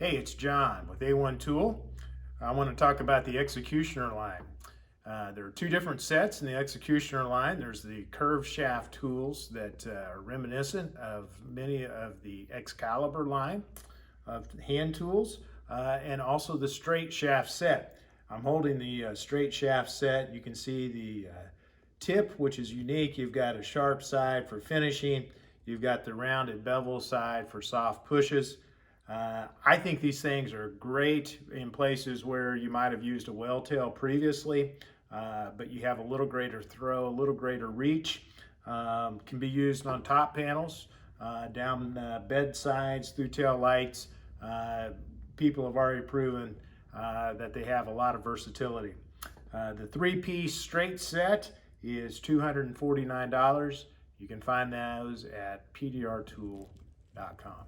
Hey, it's John with A1 Tool. I want to talk about the XecutioneR line. There are two different sets in the XecutioneR line. There's the curved shaft tools that are reminiscent of many of the Xcalibur line of hand tools, and also the straight shaft set. I'm holding the straight shaft set. You can see the tip, which is unique. You've got a sharp side for finishing. You've got the rounded bevel side for soft pushes. I think these things are great in places where you might have used a well tail previously, but you have a little greater throw, a little greater reach. Can be used on top panels, down bedsides, through tail lights. People have already proven that they have a lot of versatility. The three-piece straight set is $249. You can find those at PDRtool.com.